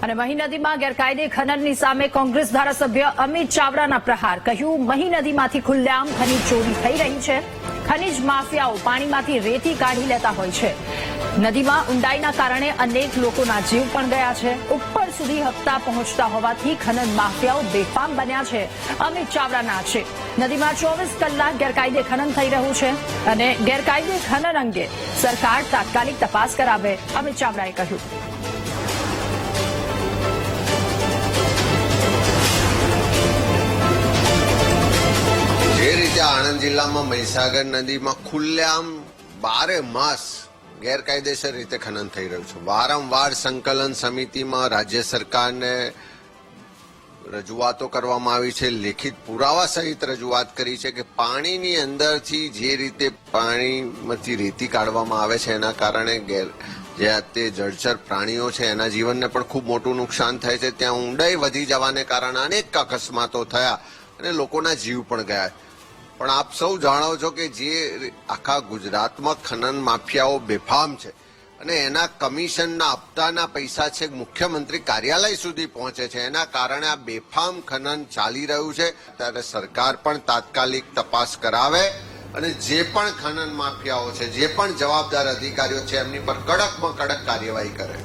અને મહી નદીમાં ગેરકાયદે ખનનની સામે કોંગ્રેસ ધારાસભ્ય અમિત ચાવડાના પ્રહાર. કહ્યું, મહી નદીમાંથી ખુલ્લેઆમ ખનીજ ચોરી થઈ રહી છે. ખનીજ માફિયાઓ પાણીમાંથી રેતી કાઢી લેતા હોય છે. નદીમાં ઊંડાઈના કારણે અનેક લોકોના જીવ પણ ગયા છે. ઉપર સુધી હપ્તા પહોંચતા હોવાથી ખનન માફિયાઓ બેફામ બન્યા છે. અમિત ચાવડાના આક્ષેપ. નદીમાં 24 કલાક ગેરકાયદે ખનન થઈ રહ્યું છે અને ગેરકાયદે ખનન અંગે સરકાર તાત્કાલિક તપાસ કરાવે, અમિત ચાવડાએ કહ્યું. જે રીતે આણંદ જિલ્લામાં મહીસાગર નદીમાં ખુલ્લેઆમ 12 માસ ગેરકાયદેસર રીતે ખનન થઈ રહ્યું છે. વારંવાર સંકલન સમિતિમાં રાજ્ય સરકારને રજૂઆતો કરવામાં આવી છે, લેખિત પુરાવા સહિત રજૂઆત કરી છે કે પાણીની અંદરથી જે રીતે પાણીમાંથી રેતી કાઢવામાં આવે છે એના કારણે જે તે જળચર પ્રાણીઓ છે એના જીવનને પણ ખૂબ મોટું નુકસાન થાય છે. ત્યાં ઊંડાઈ વધી જવાને કારણે અનેક અકસ્માતો થયા અને લોકોના જીવ પણ ગયા. પણ આપ સૌ જાણો છો કે જે આખા ગુજરાતમાં ખનન માફિયાઓ બેફામ છે અને એના કમિશનના હપ્તાના પૈસા છે મુખ્યમંત્રી કાર્યાલય સુધી પહોંચે છે. એના કારણે આ બેફામ ખનન ચાલી રહ્યું છે. ત્યારે સરકાર પણ તાત્કાલિક તપાસ કરાવે અને જે પણ ખનન માફિયાઓ છે, જે પણ જવાબદાર અધિકારીઓ છે એમની પર કડકમાં કડક કાર્યવાહી કરે.